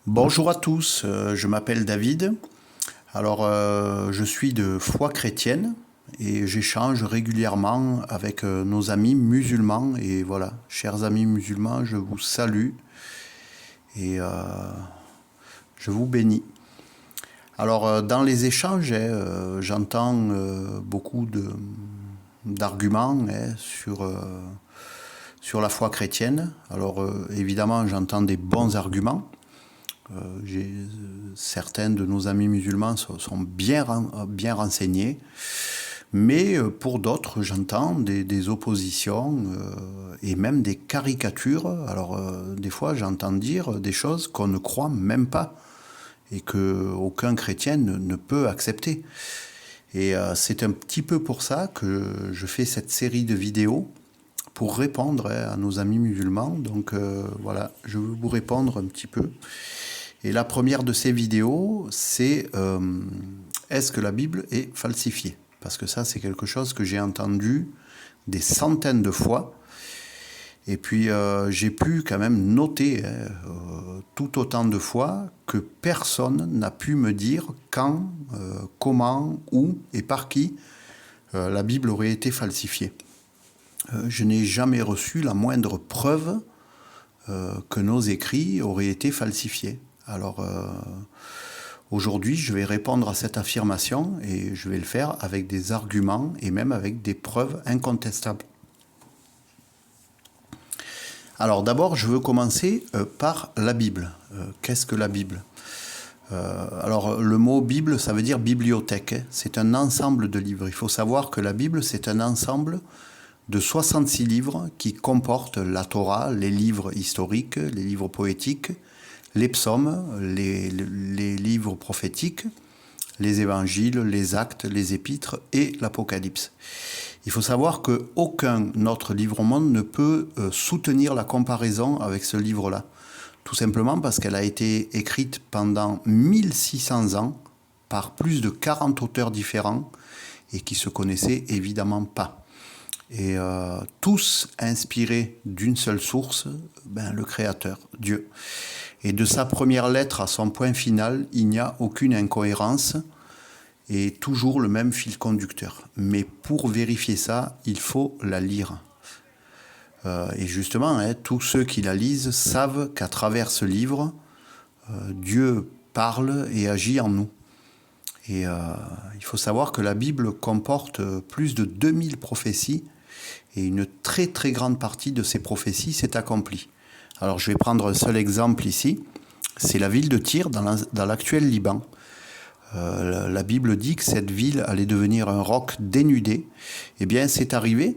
Bonjour à tous, je m'appelle David. Alors, je suis de foi chrétienne et j'échange régulièrement avec nos amis musulmans. Et voilà, chers amis musulmans, je vous salue et je vous bénis. Alors, dans les échanges, j'entends beaucoup d'arguments sur la foi chrétienne. Alors, évidemment, j'entends des bons arguments. Certains de nos amis musulmans sont bien renseignés, mais pour d'autres, j'entends des oppositions et même des caricatures. Alors, des fois, j'entends dire des choses qu'on ne croit même pas et qu'aucun chrétien ne peut accepter. Et c'est un petit peu pour ça que je fais cette série de vidéos pour répondre à nos amis musulmans. Donc voilà, je veux vous répondre un petit peu. Et la première de ces vidéos, c'est est-ce que la Bible est falsifiée? Parce que ça, c'est quelque chose que j'ai entendu des centaines de fois. Et puis, j'ai pu quand même noter tout autant de fois que personne n'a pu me dire quand, comment, où et par qui la Bible aurait été falsifiée. Je n'ai jamais reçu la moindre preuve que nos écrits auraient été falsifiés. Alors, aujourd'hui, je vais répondre à cette affirmation et je vais le faire avec des arguments et même avec des preuves incontestables. Alors, d'abord, je veux commencer par la Bible. Qu'est-ce que la Bible ? Alors, le mot Bible, ça veut dire bibliothèque. C'est un ensemble de livres. Il faut savoir que la Bible, c'est un ensemble de 66 livres qui comportent la Torah, les livres historiques, les livres poétiques, les psaumes, les livres prophétiques, les évangiles, les actes, les épîtres et l'Apocalypse. Il faut savoir qu'aucun autre livre au monde ne peut soutenir la comparaison avec ce livre-là. Tout simplement parce qu'elle a été écrite pendant 1600 ans par plus de 40 auteurs différents et qui ne se connaissaient évidemment pas. Et tous inspirés d'une seule source, le Créateur, Dieu. Et de sa première lettre à son point final, il n'y a aucune incohérence et toujours le même fil conducteur. Mais pour vérifier ça, il faut la lire. Et justement, tous ceux qui la lisent savent qu'à travers ce livre, Dieu parle et agit en nous. Et il faut savoir que la Bible comporte plus de 2000 prophéties et une très très grande partie de ces prophéties s'est accomplie. Alors je vais prendre un seul exemple ici, c'est la ville de Tyr dans l'actuel Liban. La Bible dit que cette ville allait devenir un roc dénudé. Eh bien c'est arrivé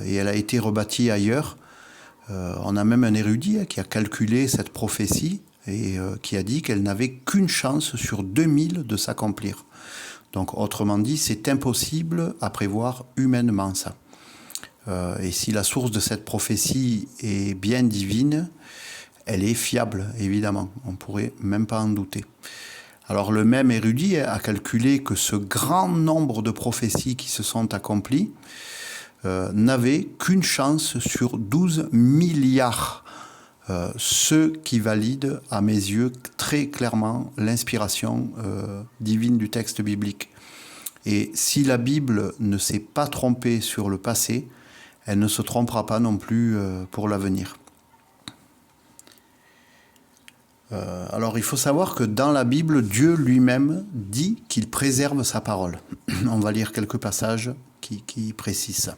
et elle a été rebâtie ailleurs. On a même un érudit qui a calculé cette prophétie et qui a dit qu'elle n'avait qu'une chance sur 2000 de s'accomplir. Donc autrement dit, c'est impossible à prévoir humainement ça. Et si la source de cette prophétie est bien divine, elle est fiable, évidemment. On ne pourrait même pas en douter. Alors le même érudit a calculé que ce grand nombre de prophéties qui se sont accomplies n'avaient qu'une chance sur 12 milliards. Ce qui valide, à mes yeux, très clairement l'inspiration divine du texte biblique. Et si la Bible ne s'est pas trompée sur le passé, elle ne se trompera pas non plus pour l'avenir. Alors il faut savoir que dans la Bible, Dieu lui-même dit qu'il préserve sa parole. On va lire quelques passages qui précisent ça.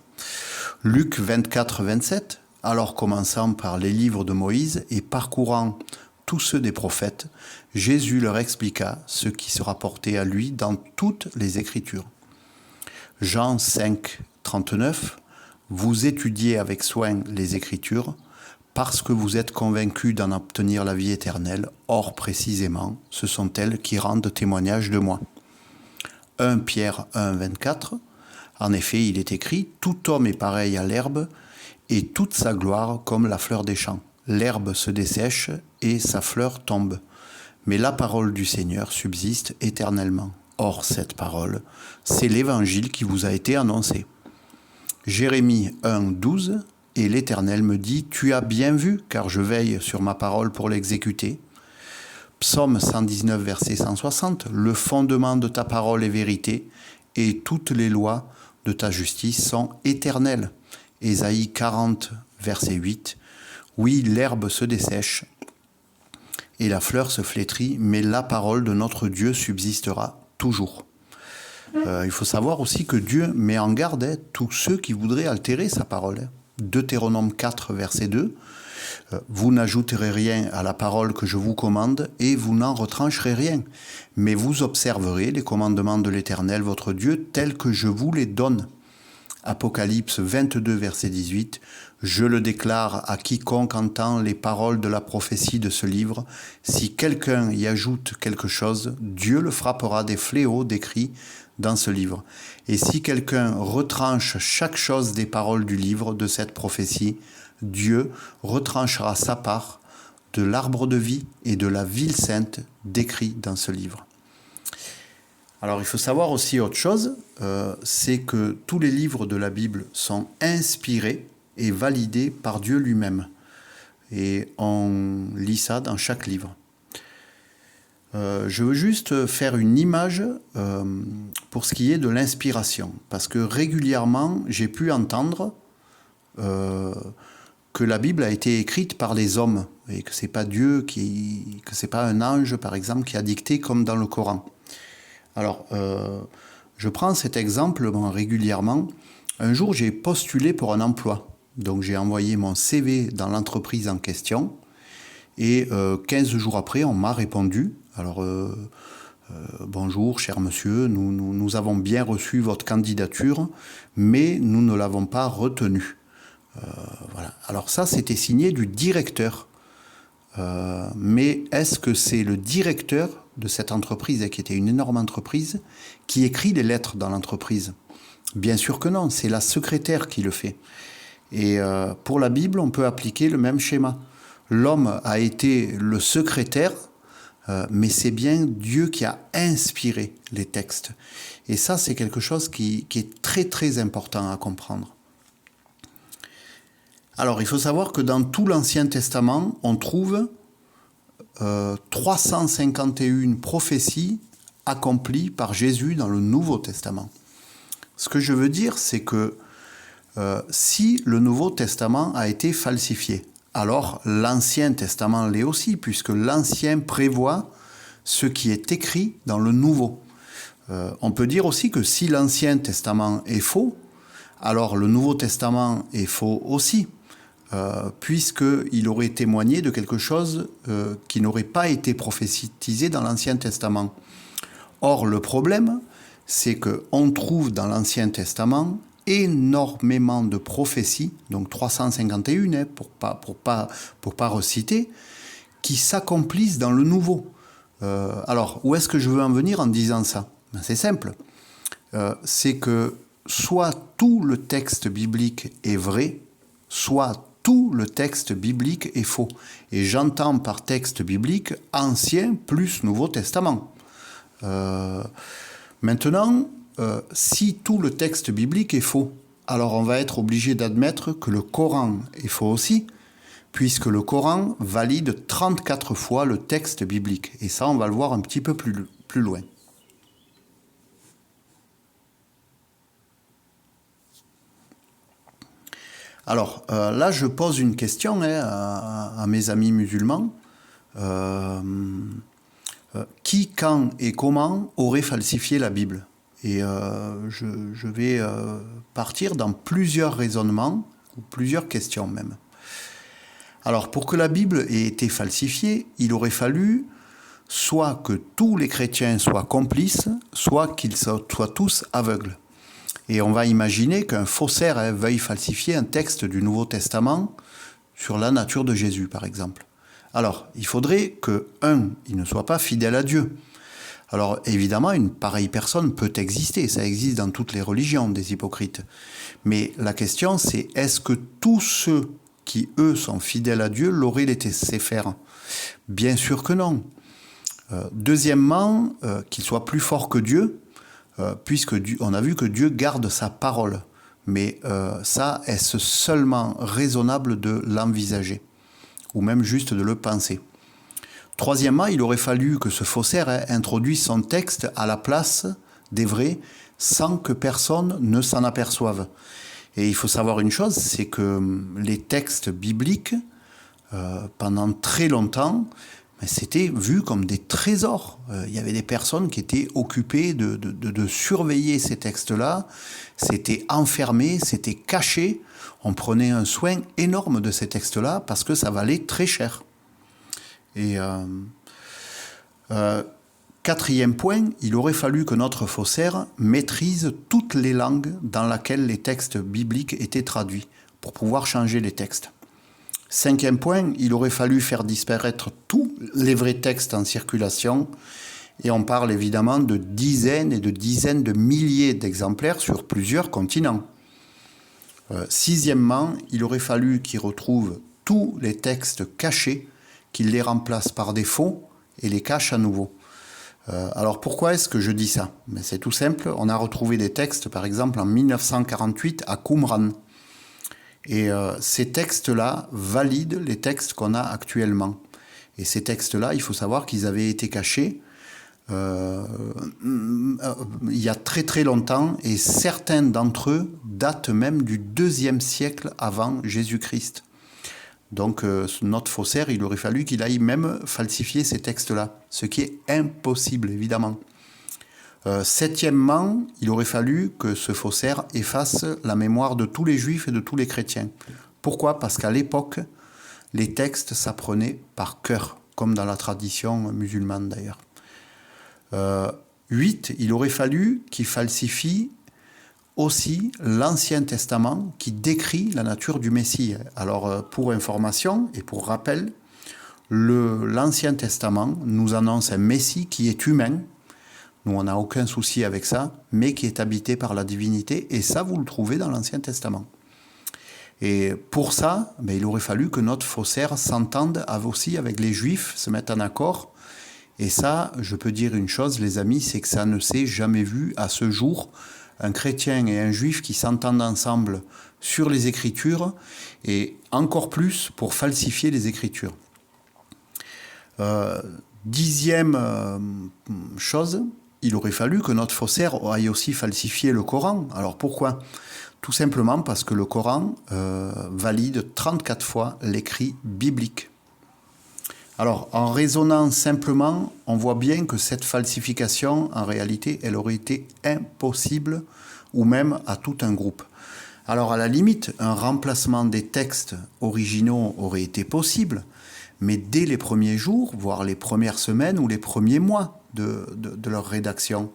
Luc 24, 27, alors commençant par les livres de Moïse et parcourant tous ceux des prophètes, Jésus leur expliqua ce qui se rapportait à lui dans toutes les Écritures. Jean 5, 39, vous étudiez avec soin les Écritures parce que vous êtes convaincus d'en obtenir la vie éternelle. Or, précisément, ce sont elles qui rendent témoignage de moi. 1 Pierre 1, 24, en effet, il est écrit « Tout homme est pareil à l'herbe, et toute sa gloire comme la fleur des champs. L'herbe se dessèche et sa fleur tombe. Mais la parole du Seigneur subsiste éternellement. Or, cette parole, c'est l'Évangile qui vous a été annoncé. » Jérémie 1, 12, et l'Éternel me dit « Tu as bien vu, car je veille sur ma parole pour l'exécuter. Psaume 119, verset 160, « Le fondement de ta parole est vérité, et toutes les lois de ta justice sont éternelles. » Ésaïe 40, verset 8, « Oui, l'herbe se dessèche, et la fleur se flétrit, mais la parole de notre Dieu subsistera toujours. » Il faut savoir aussi que Dieu met en garde tous ceux qui voudraient altérer sa parole. Deutéronome 4, verset 2, « Vous n'ajouterez rien à la parole que je vous commande, et vous n'en retrancherez rien, mais vous observerez les commandements de l'Éternel, votre Dieu, tels que je vous les donne. » Apocalypse 22, verset 18, « Je le déclare à quiconque entend les paroles de la prophétie de ce livre. Si quelqu'un y ajoute quelque chose, Dieu le frappera des fléaux décrits dans ce livre. Et si quelqu'un retranche chaque chose des paroles du livre de cette prophétie, Dieu retranchera sa part de l'arbre de vie et de la ville sainte décrits dans ce livre. » Alors il faut savoir aussi autre chose, c'est que tous les livres de la Bible sont inspirés et validés par Dieu lui-même. Et on lit ça dans chaque livre. Je veux juste faire une image pour ce qui est de l'inspiration, parce que régulièrement j'ai pu entendre que la Bible a été écrite par les hommes et que c'est pas Dieu que c'est pas un ange par exemple qui a dicté comme dans le Coran. Alors je prends cet exemple régulièrement. Un jour j'ai postulé pour un emploi, donc j'ai envoyé mon CV dans l'entreprise en question et 15 jours après on m'a répondu. Alors bonjour cher monsieur, nous avons bien reçu votre candidature, mais nous ne l'avons pas retenue. Voilà. Alors ça, c'était signé du directeur. Mais est-ce que c'est le directeur de cette entreprise, qui était une énorme entreprise, qui écrit les lettres dans l'entreprise? Bien sûr que non, c'est la secrétaire qui le fait. Et pour la Bible, on peut appliquer le même schéma. L'homme a été le secrétaire, mais c'est bien Dieu qui a inspiré les textes. Et ça, c'est quelque chose qui est très très important à comprendre. Alors, il faut savoir que dans tout l'Ancien Testament, on trouve 351 prophéties accomplies par Jésus dans le Nouveau Testament. Ce que je veux dire, c'est que si le Nouveau Testament a été falsifié, alors l'Ancien Testament l'est aussi, puisque l'Ancien prévoit ce qui est écrit dans le Nouveau. On peut dire aussi que si l'Ancien Testament est faux, alors le Nouveau Testament est faux aussi. Puisqu'il aurait témoigné de quelque chose qui n'aurait pas été prophétisé dans l'Ancien Testament. Or, le problème, c'est qu'on trouve dans l'Ancien Testament énormément de prophéties, donc 351, pour pas reciter, qui s'accomplissent dans le Nouveau. Alors, où est-ce que je veux en venir en disant ça? Ben, c'est simple. C'est que soit tout le texte biblique est vrai, soit tout le texte biblique est faux. Et j'entends par texte biblique Ancien plus Nouveau Testament. Maintenant, si tout le texte biblique est faux, alors on va être obligé d'admettre que le Coran est faux aussi, puisque le Coran valide 34 fois le texte biblique. Et ça, on va le voir un petit peu plus loin. Alors là, je pose une question à mes amis musulmans. Qui, quand et comment aurait falsifié la Bible? Et je vais partir dans plusieurs raisonnements, ou plusieurs questions même. Alors, pour que la Bible ait été falsifiée, il aurait fallu soit que tous les chrétiens soient complices, soit qu'ils soient tous aveugles. Et on va imaginer qu'un faussaire veuille falsifier un texte du Nouveau Testament sur la nature de Jésus, par exemple. Alors, il faudrait que, il ne soit pas fidèle à Dieu. Alors, évidemment, une pareille personne peut exister. Ça existe dans toutes les religions, des hypocrites. Mais la question, c'est est-ce que tous ceux qui, eux, sont fidèles à Dieu l'auraient laissé faire? Bien sûr que non. Deuxièmement, qu'il soit plus fort que Dieu, puisque on a vu que Dieu garde sa parole. Mais ça, est-ce seulement raisonnable de l'envisager, ou même juste de le penser? Troisièmement, il aurait fallu que ce faussaire introduise son texte à la place des vrais sans que personne ne s'en aperçoive. Et il faut savoir une chose, c'est que les textes bibliques, pendant très longtemps, c'était vu comme des trésors. Il y avait des personnes qui étaient occupées de surveiller ces textes-là. C'était enfermé, c'était caché. On prenait un soin énorme de ces textes-là parce que ça valait très cher. Et quatrième point, il aurait fallu que notre faussaire maîtrise toutes les langues dans lesquelles les textes bibliques étaient traduits pour pouvoir changer les textes. Cinquième point, il aurait fallu faire disparaître tous les vrais textes en circulation. Et on parle évidemment de dizaines et de dizaines de milliers d'exemplaires sur plusieurs continents. Sixièmement, il aurait fallu qu'il retrouve tous les textes cachés, qu'il les remplace par des faux et les cache à nouveau. Alors pourquoi est-ce que je dis ça? C'est tout simple, on a retrouvé des textes par exemple en 1948 à Qumran. Et ces textes-là valident les textes qu'on a actuellement. Et ces textes-là, il faut savoir qu'ils avaient été cachés il y a très très longtemps, et certains d'entre eux datent même du 2e siècle avant Jésus-Christ. Donc notre faussaire, il aurait fallu qu'il aille même falsifier ces textes-là, ce qui est impossible évidemment. Septièmement, il aurait fallu que ce faussaire efface la mémoire de tous les juifs et de tous les chrétiens. Pourquoi? Parce qu'à l'époque, les textes s'apprenaient par cœur, comme dans la tradition musulmane d'ailleurs. 8, il aurait fallu qu'il falsifie aussi l'Ancien Testament qui décrit la nature du Messie. Alors, pour information et pour rappel, l'Ancien Testament nous annonce un Messie qui est humain. Nous, on n'a aucun souci avec ça, mais qui est habité par la divinité. Et ça, vous le trouvez dans l'Ancien Testament. Et pour ça, il aurait fallu que notre faussaire s'entende aussi avec les Juifs, se mette en accord. Et ça, je peux dire une chose, les amis, c'est que ça ne s'est jamais vu à ce jour. Un chrétien et un juif qui s'entendent ensemble sur les Écritures, et encore plus pour falsifier les Écritures. 10e chose, il aurait fallu que notre faussaire aille aussi falsifier le Coran. Alors pourquoi? Tout simplement parce que le Coran valide 34 fois l'écrit biblique. Alors, en raisonnant simplement, on voit bien que cette falsification, en réalité, elle aurait été impossible, ou même à tout un groupe. Alors, à la limite, un remplacement des textes originaux aurait été possible, mais dès les premiers jours, voire les premières semaines ou les premiers mois de leur rédaction.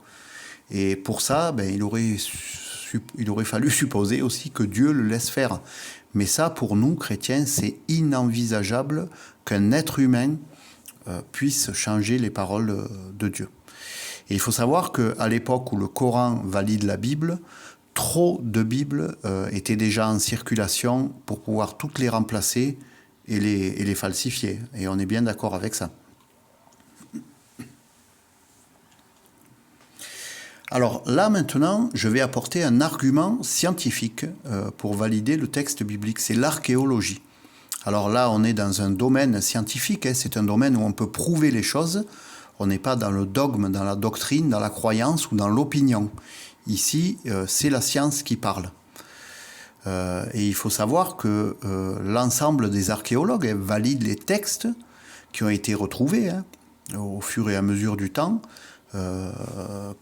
Et pour ça, il aurait fallu supposer aussi que Dieu le laisse faire. Mais ça, pour nous, chrétiens, c'est inenvisageable qu'un être humain puisse changer les paroles de Dieu. Et il faut savoir qu'à l'époque où le Coran valide la Bible, trop de Bibles étaient déjà en circulation pour pouvoir toutes les remplacer et les falsifier. Et on est bien d'accord avec ça. Alors là maintenant, je vais apporter un argument scientifique pour valider le texte biblique, c'est l'archéologie. Alors là, on est dans un domaine scientifique, c'est un domaine où on peut prouver les choses, on n'est pas dans le dogme, dans la doctrine, dans la croyance ou dans l'opinion. Ici, c'est la science qui parle. Et il faut savoir que l'ensemble des archéologues valident les textes qui ont été retrouvés au fur et à mesure du temps,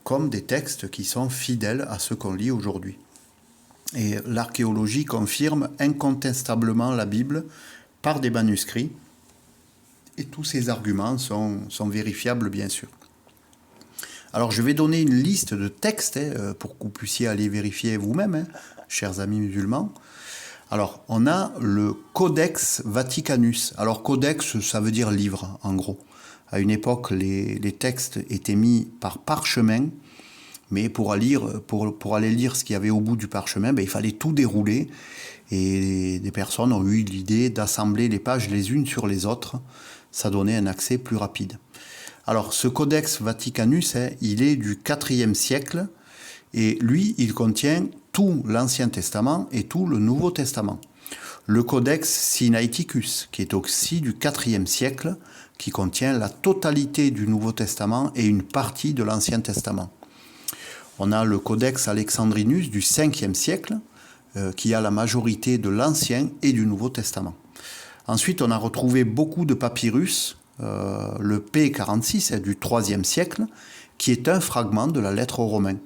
comme des textes qui sont fidèles à ce qu'on lit aujourd'hui. Et l'archéologie confirme incontestablement la Bible par des manuscrits, et tous ces arguments sont vérifiables bien sûr. Alors je vais donner une liste de textes pour que vous puissiez aller vérifier vous-même, chers amis musulmans. Alors on a le Codex Vaticanus. Alors codex, ça veut dire livre en gros. À une époque, les textes étaient mis par parchemin, mais pour aller lire ce qu'il y avait au bout du parchemin, il fallait tout dérouler. Et des personnes ont eu l'idée d'assembler les pages les unes sur les autres. Ça donnait un accès plus rapide. Alors, ce Codex Vaticanus, il est du IVe siècle, et lui, il contient tout l'Ancien Testament et tout le Nouveau Testament. Le Codex Sinaiticus, qui est aussi du IVe siècle, qui contient la totalité du Nouveau Testament et une partie de l'Ancien Testament. On a le Codex Alexandrinus du 5e siècle, qui a la majorité de l'Ancien et du Nouveau Testament. Ensuite, on a retrouvé beaucoup de papyrus, le P46 du 3e siècle, qui est un fragment de la lettre aux Romains.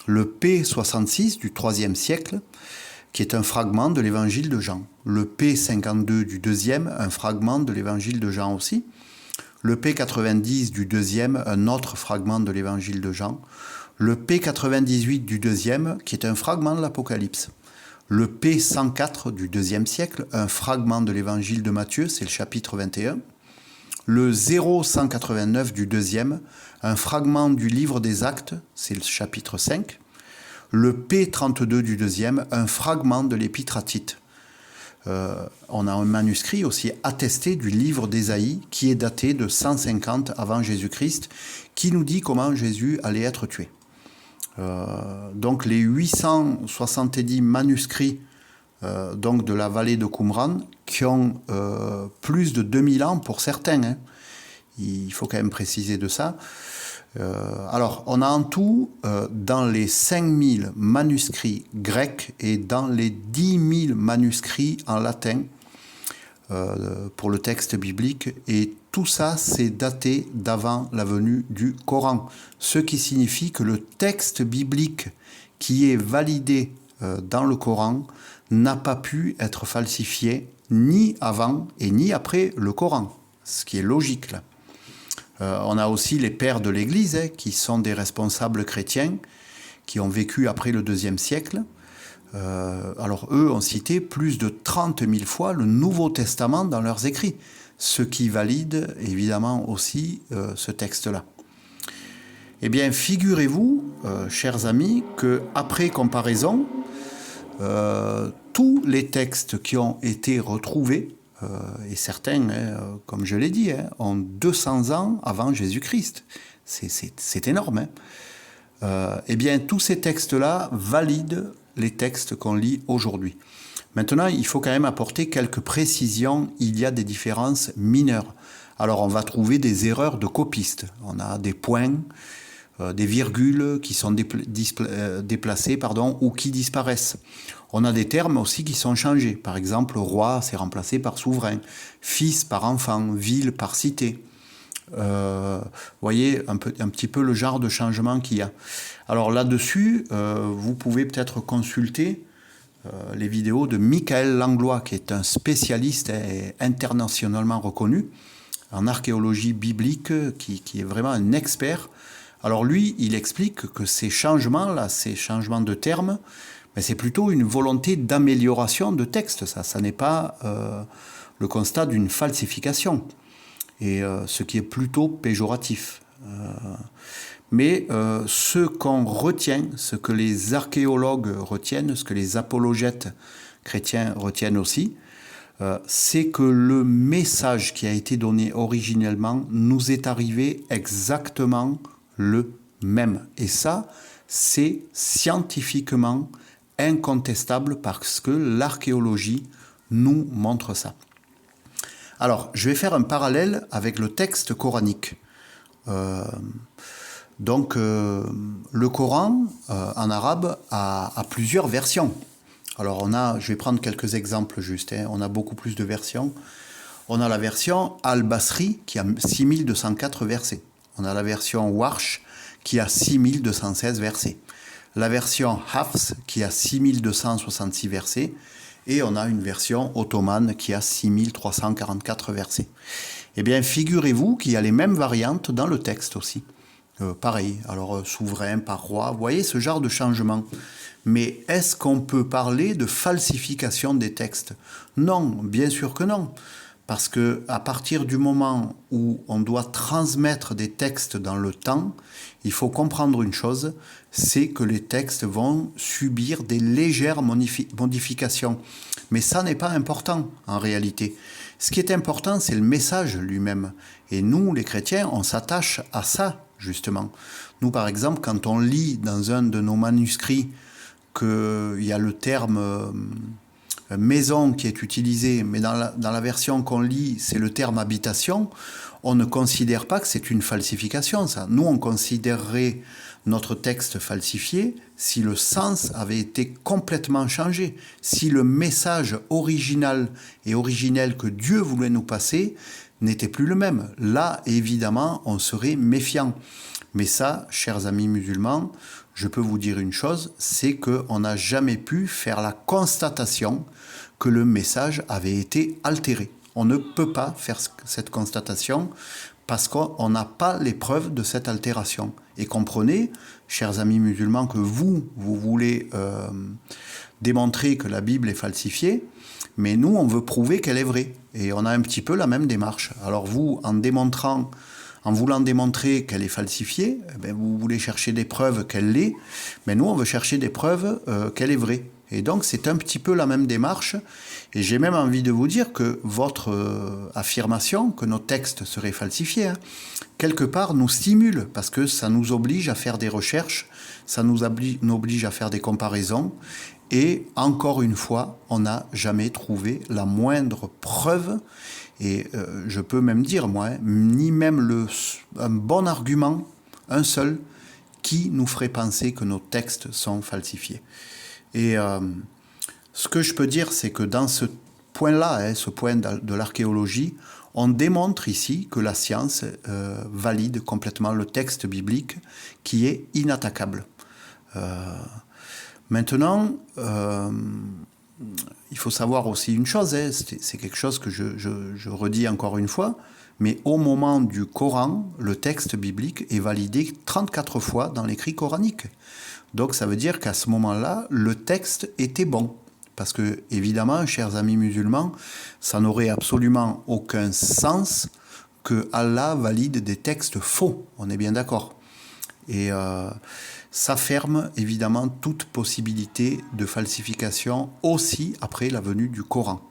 Le P66 du 3e siècle, qui est un fragment de l'évangile de Jean. Le P52 du 2e, un fragment de l'évangile de Jean aussi. Le P90 du 2e, un autre fragment de l'évangile de Jean. Le P98 du 2e, qui est un fragment de l'Apocalypse. Le P104 du 2e siècle, un fragment de l'évangile de Matthieu, c'est le chapitre 21. Le 0189 du 2e, un fragment du livre des Actes, c'est le chapitre 5. Le P32 du 2e, un fragment de l'épître à Tite. On a un manuscrit aussi attesté du livre d'Ésaïe qui est daté de 150 avant Jésus-Christ, qui nous dit comment Jésus allait être tué. Donc les 870 manuscrits donc de la vallée de Qumran, qui ont plus de 2000 ans pour certains, hein. Il faut quand même préciser de ça. Alors, on a en tout, dans les 5000 manuscrits grecs et dans les 10 000 manuscrits en latin pour le texte biblique, et tout ça, c'est daté d'avant la venue du Coran. Ce qui signifie que le texte biblique qui est validé dans le Coran n'a pas pu être falsifié ni avant et ni après le Coran, ce qui est logique là. On a aussi les pères de l'Église, qui sont des responsables chrétiens, qui ont vécu après le IIe siècle. Alors eux ont cité plus de 30 000 fois le Nouveau Testament dans leurs écrits, ce qui valide évidemment aussi ce texte-là. Eh bien, figurez-vous, chers amis, qu'après comparaison, tous les textes qui ont été retrouvés, et certains, comme je l'ai dit, ont 200 ans avant Jésus-Christ. C'est énorme. Eh bien, tous ces textes-là valident les textes qu'on lit aujourd'hui. Maintenant, il faut quand même apporter quelques précisions. Il y a des différences mineures. Alors, on va trouver des erreurs de copistes. On a des points, des virgules qui sont déplacées, ou qui disparaissent. On a des termes aussi qui sont changés. Par exemple, roi, c'est remplacé par souverain. Fils par enfant, ville par cité. Voyez un petit peu le genre de changement qu'il y a. Alors là-dessus, vous pouvez peut-être consulter les vidéos de Michael Langlois, qui est un spécialiste et internationalement reconnu en archéologie biblique, qui est vraiment un expert. Alors lui, il explique que ces changements-là, ces changements de termes, c'est plutôt une volonté d'amélioration de texte. Ça n'est pas le constat d'une falsification, et ce qui est plutôt péjoratif. Mais ce qu'on retient, ce que les archéologues retiennent, ce que les apologètes chrétiens retiennent aussi, c'est que le message qui a été donné originellement nous est arrivé exactement le même. Et ça, c'est scientifiquement incontestable parce que l'archéologie nous montre ça. Alors, je vais faire un parallèle avec le texte coranique. Donc, le Coran, en arabe, a plusieurs versions. Alors, je vais prendre quelques exemples juste, on a beaucoup plus de versions. On a la version Al-Basri, qui a 6204 versets. On a la version Warsh, qui a 6216 versets. La version Hafs, qui a 6266 versets. Et on a une version ottomane qui a 6344 versets. Eh bien, figurez-vous qu'il y a les mêmes variantes dans le texte aussi. Pareil, alors souverain par roi, vous voyez ce genre de changement. Mais est-ce qu'on peut parler de falsification des textes? Non, bien sûr que non. Parce qu'à partir du moment où on doit transmettre des textes dans le temps, il faut comprendre une chose, c'est que les textes vont subir des légères modifications. Mais ça n'est pas important en réalité. Ce qui est important, c'est le message lui-même. Et nous, les chrétiens, on s'attache à ça, justement. Nous, par exemple, quand on lit dans un de nos manuscrits qu'il y a le terme maison qui est utilisé, mais dans la version qu'on lit, c'est le terme habitation, on ne considère pas que c'est une falsification, ça. Nous, on considérerait notre texte falsifié si le sens avait été complètement changé, si le message original et originel que Dieu voulait nous passer n'était plus le même. Là, évidemment, on serait méfiant. Mais ça, chers amis musulmans, je peux vous dire une chose, c'est qu'on n'a jamais pu faire la constatation que le message avait été altéré. On ne peut pas faire cette constatation parce qu'on n'a pas les preuves de cette altération. Et comprenez, chers amis musulmans, que vous voulez démontrer que la Bible est falsifiée, mais nous, on veut prouver qu'elle est vraie. Et on a un petit peu la même démarche. Alors vous, en voulant démontrer qu'elle est falsifiée, vous voulez chercher des preuves qu'elle l'est, mais nous, on veut chercher des preuves qu'elle est vraie. Et donc, c'est un petit peu la même démarche. Et j'ai même envie de vous dire que votre affirmation, que nos textes seraient falsifiés, quelque part nous stimule, parce que ça nous oblige à faire des recherches, ça nous oblige à faire des comparaisons. Et encore une fois, on n'a jamais trouvé la moindre preuve. Et je peux même dire, moi, ni même un bon argument, un seul, qui nous ferait penser que nos textes sont falsifiés. Et ce que je peux dire, c'est que dans ce point-là, ce point de l'archéologie, on démontre ici que la science valide complètement le texte biblique qui est inattaquable. Maintenant, il faut savoir aussi une chose, c'est quelque chose que je redis encore une fois, mais au moment du Coran, le texte biblique est validé 34 fois dans l'écrit coranique. Donc ça veut dire qu'à ce moment-là, le texte était bon. Parce que, évidemment, chers amis musulmans, ça n'aurait absolument aucun sens que Allah valide des textes faux. On est bien d'accord. Et ça ferme évidemment toute possibilité de falsification aussi après la venue du Coran.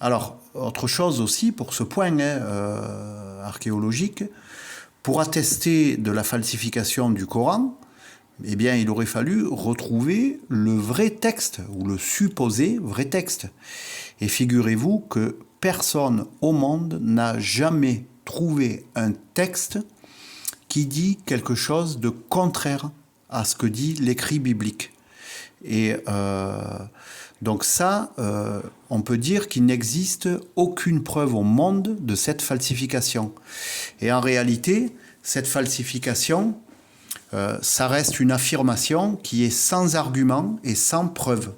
Alors, autre chose aussi pour ce point archéologique, pour attester de la falsification du Coran, eh bien, il aurait fallu retrouver le vrai texte, ou le supposé vrai texte. Et figurez-vous que personne au monde n'a jamais trouvé un texte qui dit quelque chose de contraire à ce que dit l'écrit biblique. Et donc ça, on peut dire qu'il n'existe aucune preuve au monde de cette falsification. Et en réalité, cette falsification, ça reste une affirmation qui est sans argument et sans preuve.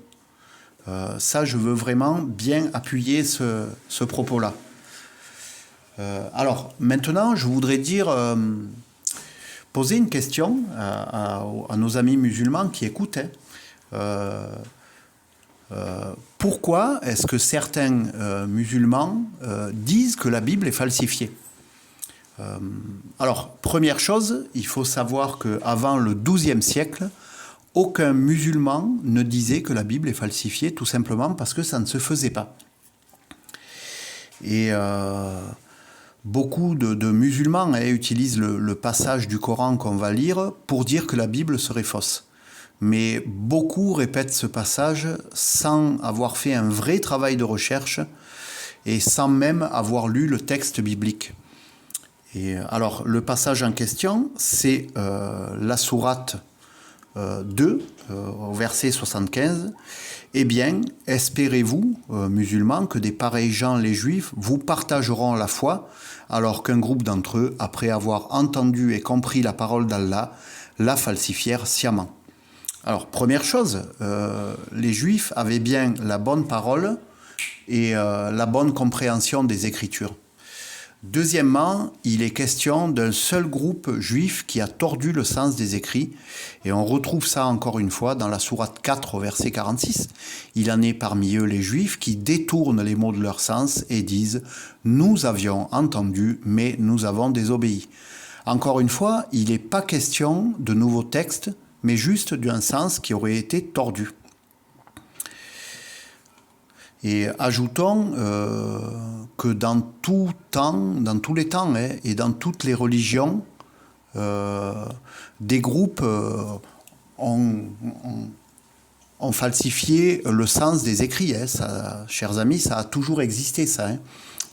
Ça, je veux vraiment bien appuyer ce propos-là. Alors, maintenant, je voudrais poser une question à nos amis musulmans qui écoutent. Pourquoi est-ce que certains musulmans disent que la Bible est falsifiée ? Alors, première chose, il faut savoir qu'avant le XIIe siècle, aucun musulman ne disait que la Bible est falsifiée, tout simplement parce que ça ne se faisait pas. Et beaucoup de musulmans utilisent le passage du Coran qu'on va lire pour dire que la Bible serait fausse. Mais beaucoup répètent ce passage sans avoir fait un vrai travail de recherche et sans même avoir lu le texte biblique. Et alors, le passage en question, c'est la sourate 2, au verset 75. « Eh bien, espérez-vous, musulmans, que des pareils gens, les juifs, vous partageront la foi, alors qu'un groupe d'entre eux, après avoir entendu et compris la parole d'Allah, la falsifièrent sciemment. » Alors, première chose, les juifs avaient bien la bonne parole et la bonne compréhension des Écritures. Deuxièmement, il est question d'un seul groupe juif qui a tordu le sens des écrits. Et on retrouve ça encore une fois dans la sourate 4 au verset 46. Il en est parmi eux les juifs qui détournent les mots de leur sens et disent « Nous avions entendu, mais nous avons désobéi ». Encore une fois, il n'est pas question de nouveaux textes, mais juste d'un sens qui aurait été tordu. Et ajoutons que dans tout temps, dans tous les temps et dans toutes les religions, des groupes ont ont falsifié le sens des écrits. Ça, chers amis, ça a toujours existé, ça.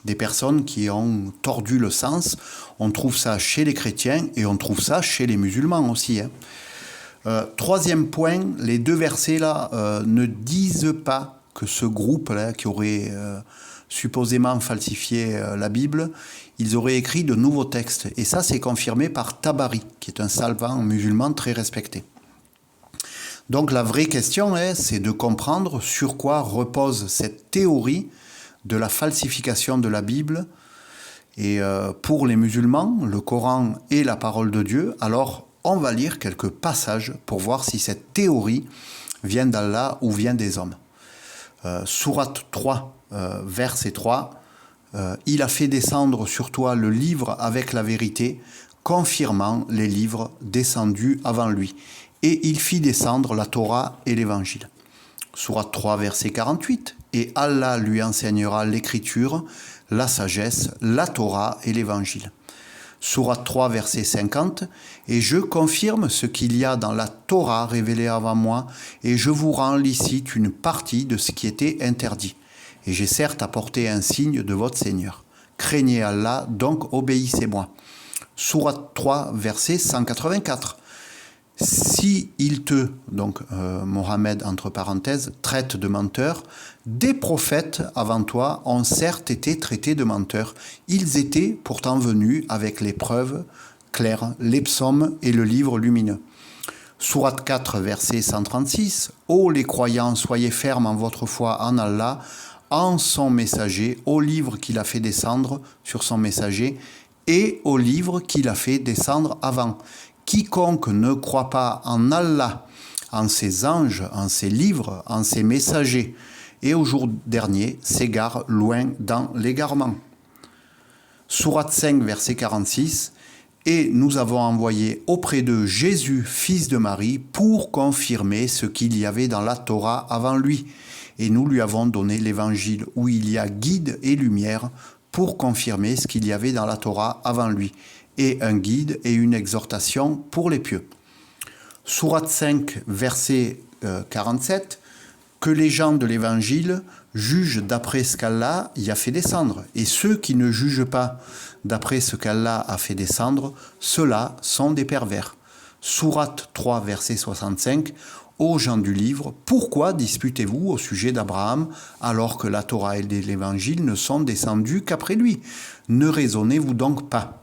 Des personnes qui ont tordu le sens. On trouve ça chez les chrétiens et on trouve ça chez les musulmans aussi. Troisième point, les deux versets là ne disent pas que ce groupe-là qui aurait supposément falsifié la Bible, ils auraient écrit de nouveaux textes. Et ça, c'est confirmé par Tabari, qui est un savant musulman très respecté. Donc la vraie question, c'est de comprendre sur quoi repose cette théorie de la falsification de la Bible. Et pour les musulmans, le Coran est la parole de Dieu. Alors, on va lire quelques passages pour voir si cette théorie vient d'Allah ou vient des hommes. Sourate 3, verset 3. Il a fait descendre sur toi le livre avec la vérité, confirmant les livres descendus avant lui. Et il fit descendre la Torah et l'Évangile. Sourate 3, verset 48. Et Allah lui enseignera l'écriture, la sagesse, la Torah et l'Évangile. Sourate 3, verset 50. Et je confirme ce qu'il y a dans la Torah révélée avant moi, et je vous rends licite une partie de ce qui était interdit. Et j'ai certes apporté un signe de votre Seigneur. Craignez Allah, donc obéissez-moi. Sourate 3, verset 184. Si il te, donc Mohammed entre parenthèses, traite de menteur, des prophètes avant toi ont certes été traités de menteurs. Ils étaient pourtant venus avec les preuves claires, les psaumes et le livre lumineux. Sourate 4, verset 136. Ô les croyants, soyez fermes en votre foi en Allah, en son messager, au livre qu'il a fait descendre sur son messager et au livre qu'il a fait descendre avant. Quiconque ne croit pas en Allah, en ses anges, en ses livres, en ses messagers, et au jour dernier s'égare loin dans l'égarement. Sourate 5, verset 46. Et nous avons envoyé auprès d'eux Jésus, fils de Marie, pour confirmer ce qu'il y avait dans la Torah avant lui. Et nous lui avons donné l'évangile où il y a guide et lumière pour confirmer ce qu'il y avait dans la Torah avant lui. Et un guide et une exhortation pour les pieux. Sourate 5, verset 47. Que les gens de l'évangile jugent d'après ce qu'Allah y a fait descendre. Et ceux qui ne jugent pas d'après ce qu'Allah a fait descendre, ceux-là sont des pervers. Sourate 3, verset 65. Ô gens du livre, pourquoi disputez-vous au sujet d'Abraham alors que la Torah et l'évangile ne sont descendus qu'après lui? Ne raisonnez-vous donc pas?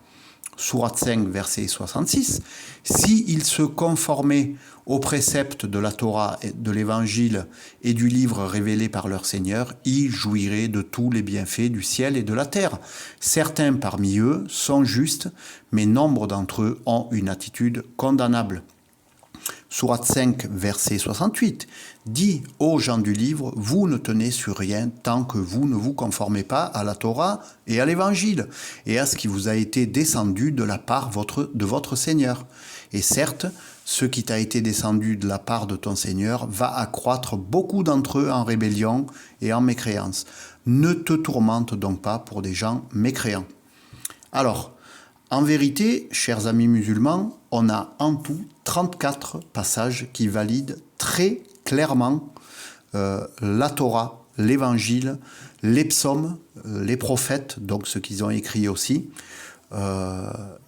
Sourate 5, verset 66. S'ils se conformaient aux préceptes de la Torah, de l'Évangile et du livre révélé par leur Seigneur, ils jouiraient de tous les bienfaits du ciel et de la terre. Certains parmi eux sont justes, mais nombre d'entre eux ont une attitude condamnable. Sourate 5, verset 68. Dis aux gens du livre, vous ne tenez sur rien tant que vous ne vous conformez pas à la Torah et à l'Évangile, et à ce qui vous a été descendu de la part de votre Seigneur. Et certes, ce qui t'a été descendu de la part de ton Seigneur va accroître beaucoup d'entre eux en rébellion et en mécréance. Ne te tourmente donc pas pour des gens mécréants. Alors, en vérité, chers amis musulmans, on a en tout 34 passages qui valident très clairement la Torah, l'Évangile, les psaumes, les prophètes, donc ce qu'ils ont écrit aussi.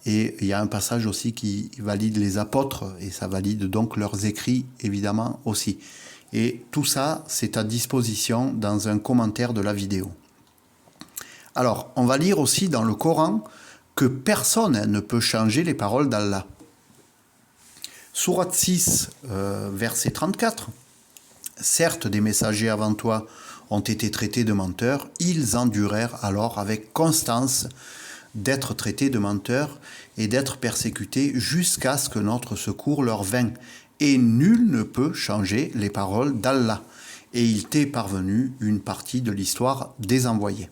Et il y a un passage aussi qui valide les apôtres, et ça valide donc leurs écrits, évidemment, aussi. Et tout ça, c'est à disposition dans un commentaire de la vidéo. Alors, on va lire aussi dans le Coran que personne ne peut changer les paroles d'Allah. Sourate 6, verset 34. Certes, des messagers avant toi ont été traités de menteurs, ils endurèrent alors avec constance d'être traités de menteurs et d'être persécutés jusqu'à ce que notre secours leur vînt. Et nul ne peut changer les paroles d'Allah. Et il t'est parvenu une partie de l'histoire des envoyés.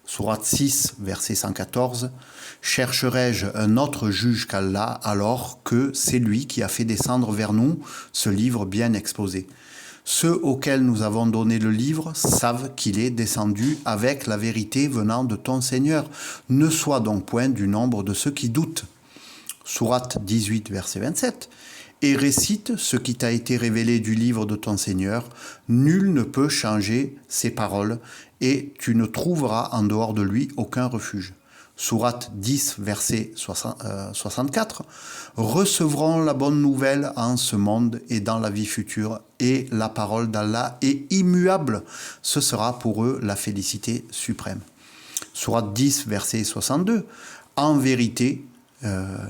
Sourate 6, verset 114. Chercherai-je un autre juge qu'Allah alors que c'est lui qui a fait descendre vers nous ce livre bien exposé? Ceux auxquels nous avons donné le livre savent qu'il est descendu avec la vérité venant de ton Seigneur. Ne sois donc point du nombre de ceux qui doutent. Sourate 18, verset 27. et récite ce qui t'a été révélé du livre de ton Seigneur. Nul ne peut changer ses paroles et tu ne trouveras en dehors de lui aucun refuge. Sourate 10, verset 64. Recevront la bonne nouvelle en ce monde et dans la vie future, et la parole d'Allah est immuable. Ce sera pour eux la félicité suprême. Sourate 10, verset 62. En vérité,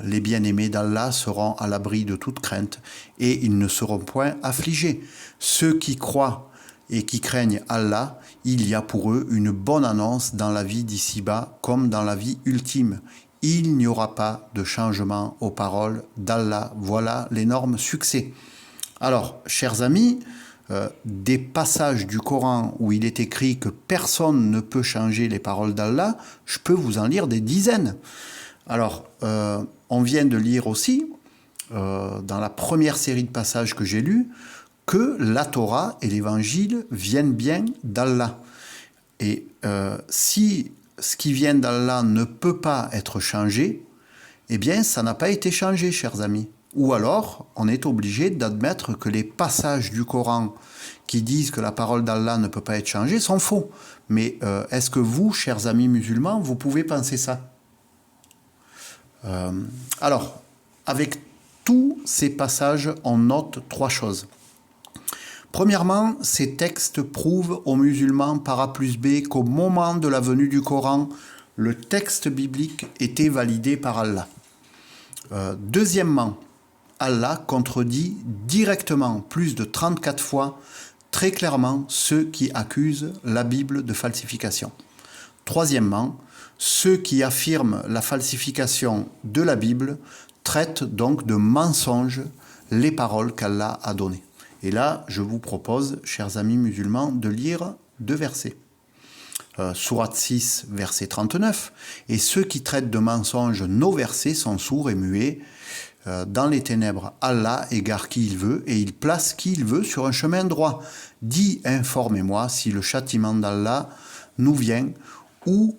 les bien-aimés d'Allah seront à l'abri de toute crainte et ils ne seront point affligés. Ceux qui croient et qui craignent Allah, il y a pour eux une bonne annonce dans la vie d'ici-bas comme dans la vie ultime. Il n'y aura pas de changement aux paroles d'Allah. Voilà l'énorme succès. Alors, chers amis, des passages du Coran où il est écrit que personne ne peut changer les paroles d'Allah, je peux vous en lire des dizaines. Alors, on vient de lire aussi, dans la première série de passages que j'ai lus, que la Torah et l'Évangile viennent bien d'Allah. Et si ce qui vient d'Allah ne peut pas être changé, eh bien, ça n'a pas été changé, chers amis. Ou alors, on est obligé d'admettre que les passages du Coran qui disent que la parole d'Allah ne peut pas être changée sont faux. Mais est-ce que vous, chers amis musulmans, vous pouvez penser ça ? Alors, avec tous ces passages, on note trois choses. Premièrement, ces textes prouvent aux musulmans par A plus B qu'au moment de la venue du Coran, le texte biblique était validé par Allah. Deuxièmement, Allah contredit directement plus de 34 fois très clairement ceux qui accusent la Bible de falsification. Troisièmement, ceux qui affirment la falsification de la Bible traitent donc de mensonges les paroles qu'Allah a données. Et là, je vous propose, chers amis musulmans, de lire deux versets. Sourate 6, verset 39. « Et ceux qui traitent de mensonges nos versets sont sourds et muets. Dans les ténèbres, Allah égare qui il veut et il place qui il veut sur un chemin droit. Dis, informez-moi si le châtiment d'Allah nous vient ou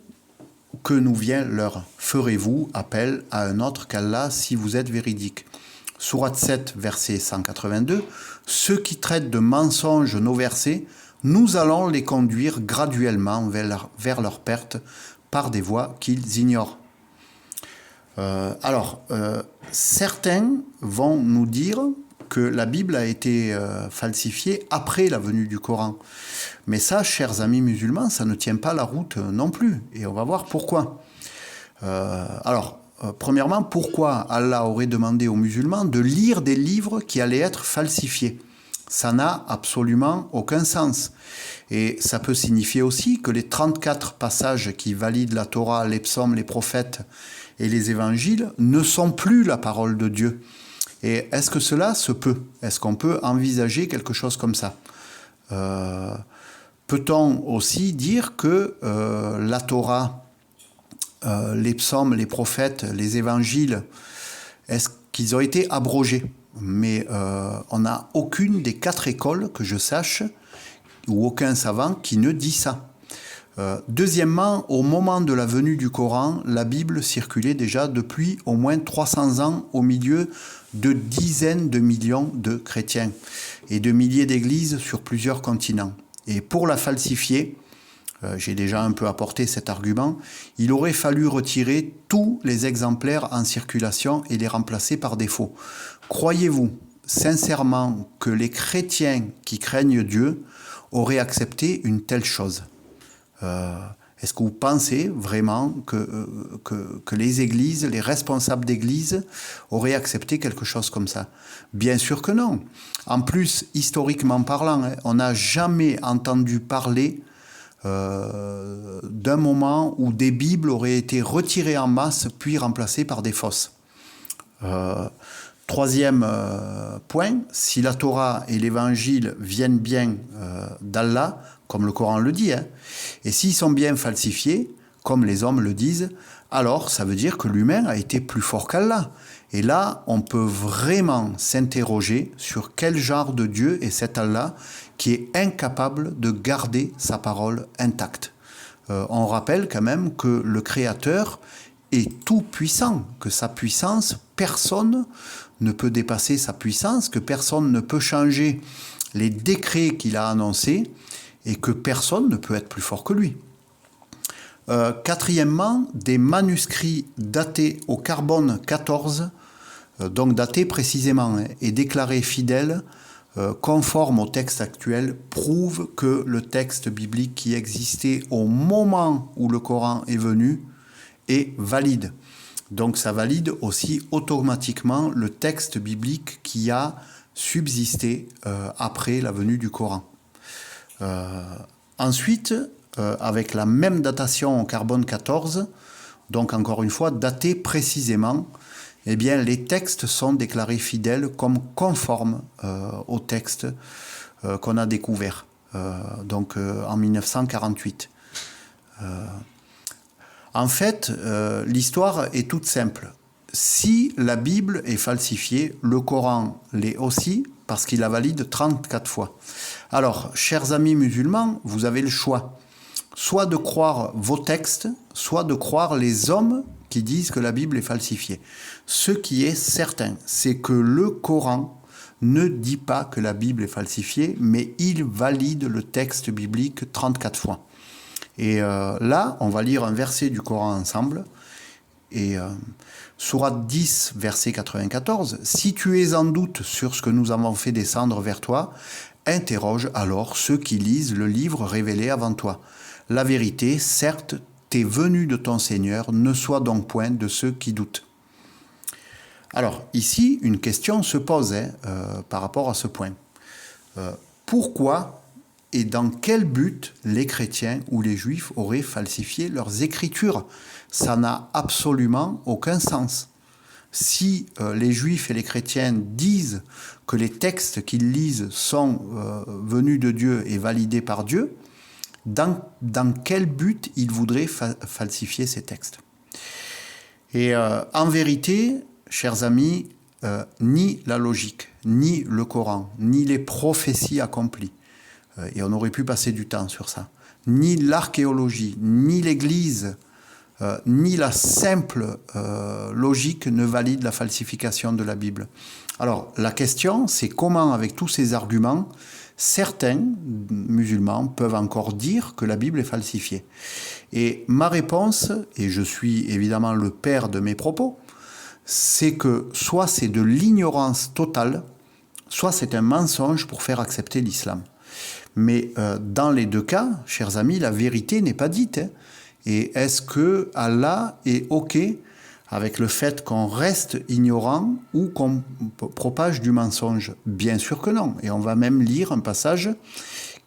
que nous vient l'heure. Ferez-vous appel à un autre qu'Allah si vous êtes véridique. » Sourate 7, verset 182. « Ceux qui traitent de mensonges nos versets, nous allons les conduire graduellement vers leur perte par des voies qu'ils ignorent. » Certains vont nous dire que la Bible a été falsifiée après la venue du Coran. Mais ça, chers amis musulmans, ça ne tient pas la route non plus. Et on va voir pourquoi. Premièrement, pourquoi Allah aurait demandé aux musulmans de lire des livres qui allaient être falsifiés ? Ça n'a absolument aucun sens. Et ça peut signifier aussi que les 34 passages qui valident la Torah, les psaumes, les prophètes et les évangiles ne sont plus la parole de Dieu. Et est-ce que cela se peut ? Est-ce qu'on peut envisager quelque chose comme ça ? Peut-on aussi dire que la Torah, les psaumes, les prophètes, les évangiles, est-ce qu'ils ont été abrogés ? Mais on n'a aucune des 4 écoles que je sache, ou aucun savant qui ne dit ça. Deuxièmement, au moment de la venue du Coran, la Bible circulait déjà depuis au moins 300 ans au milieu de dizaines de millions de chrétiens et de milliers d'églises sur plusieurs continents. Et pour la falsifier, j'ai déjà un peu apporté cet argument, il aurait fallu retirer tous les exemplaires en circulation et les remplacer par des faux. Croyez-vous sincèrement que les chrétiens qui craignent Dieu auraient accepté une telle chose ? Est-ce que vous pensez vraiment que les églises, les responsables d'églises auraient accepté quelque chose comme ça ? Bien sûr que non. En plus, historiquement parlant, on n'a jamais entendu parler d'un moment où des Bibles auraient été retirées en masse puis remplacées par des fausses. Troisième point, si la Torah et l'Évangile viennent bien d'Allah, comme le Coran le dit, et s'ils sont bien falsifiés, comme les hommes le disent, alors ça veut dire que l'humain a été plus fort qu'Allah. Et là, on peut vraiment s'interroger sur quel genre de Dieu est cet Allah qui est incapable de garder sa parole intacte. On rappelle quand même que le Créateur, est tout puissant, que sa puissance, personne ne peut dépasser sa puissance, que personne ne peut changer les décrets qu'il a annoncés et que personne ne peut être plus fort que lui. Quatrièmement, des manuscrits datés au carbone 14, donc datés précisément, et déclarés fidèles, conformes au texte actuel, prouvent que le texte biblique qui existait au moment où le Coran est venu est valide. Donc ça valide aussi automatiquement le texte biblique qui a subsisté après la venue du Coran. Ensuite, avec la même datation au carbone 14, donc encore une fois daté précisément, eh bien les textes sont déclarés fidèles comme conformes au texte qu'on a découvert en 1948. En fait, l'histoire est toute simple. Si la Bible est falsifiée, le Coran l'est aussi, parce qu'il la valide 34 fois. Alors, chers amis musulmans, vous avez le choix. Soit de croire vos textes, soit de croire les hommes qui disent que la Bible est falsifiée. Ce qui est certain, c'est que le Coran ne dit pas que la Bible est falsifiée, mais il valide le texte biblique 34 fois. Et là, on va lire un verset du Coran ensemble. Et Sourate 10, verset 94, « Si tu es en doute sur ce que nous avons fait descendre vers toi, interroge alors ceux qui lisent le livre révélé avant toi. La vérité, certes, t'est venue de ton Seigneur, ne sois donc point de ceux qui doutent. » Alors, ici, une question se pose par rapport à ce point. Pourquoi et dans quel but les chrétiens ou les juifs auraient falsifié leurs écritures? Ça n'a absolument aucun sens. Si les juifs et les chrétiens disent que les textes qu'ils lisent sont venus de Dieu et validés par Dieu, dans quel but ils voudraient falsifier ces textes? Et en vérité, chers amis, ni la logique, ni le Coran, ni les prophéties accomplies, et on aurait pu passer du temps sur ça, ni l'archéologie, ni l'Église, ni la simple logique ne valide la falsification de la Bible. Alors, la question, c'est comment, avec tous ces arguments, certains musulmans peuvent encore dire que la Bible est falsifiée. Et ma réponse, et je suis évidemment le père de mes propos, c'est que soit c'est de l'ignorance totale, soit c'est un mensonge pour faire accepter l'islam. Mais dans les deux cas, chers amis, la vérité n'est pas dite. Et est-ce que Allah est OK avec le fait qu'on reste ignorant ou qu'on propage du mensonge? Bien sûr que non. Et on va même lire un passage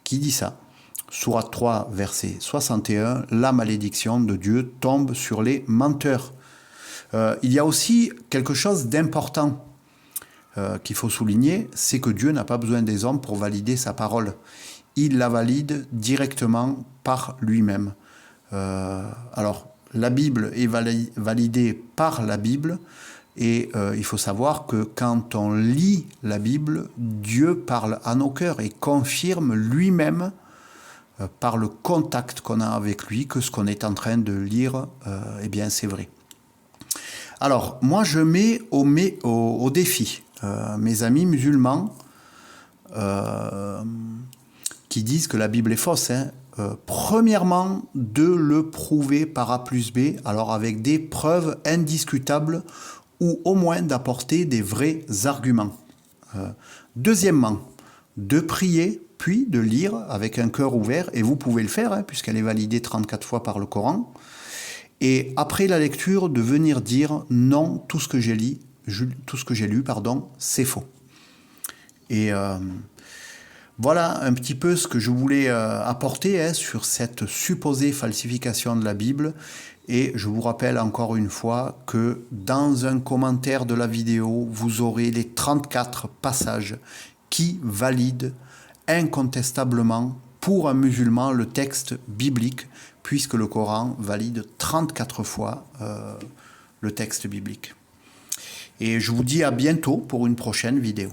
qui dit ça. Sourate 3, verset 61, « La malédiction de Dieu tombe sur les menteurs. » Il y a aussi quelque chose d'important qu'il faut souligner, c'est que Dieu n'a pas besoin des hommes pour valider sa parole. Il la valide directement par lui-même. Alors, la Bible est validée par la Bible et il faut savoir que quand on lit la Bible, Dieu parle à nos cœurs et confirme lui-même par le contact qu'on a avec lui que ce qu'on est en train de lire, eh bien c'est vrai. Alors, moi je mets au défi mes amis musulmans qui disent que la Bible est fausse, premièrement, de le prouver par A plus B, alors avec des preuves indiscutables ou au moins d'apporter des vrais arguments. Deuxièmement, de prier, puis de lire avec un cœur ouvert, et vous pouvez le faire, puisqu'elle est validée 34 fois par le Coran, et après la lecture, de venir dire non, tout ce que j'ai lu, c'est faux. Et voilà un petit peu ce que je voulais apporter sur cette supposée falsification de la Bible. Et je vous rappelle encore une fois que dans un commentaire de la vidéo, vous aurez les 34 passages qui valident incontestablement pour un musulman le texte biblique, puisque le Coran valide 34 fois le texte biblique. Et je vous dis à bientôt pour une prochaine vidéo.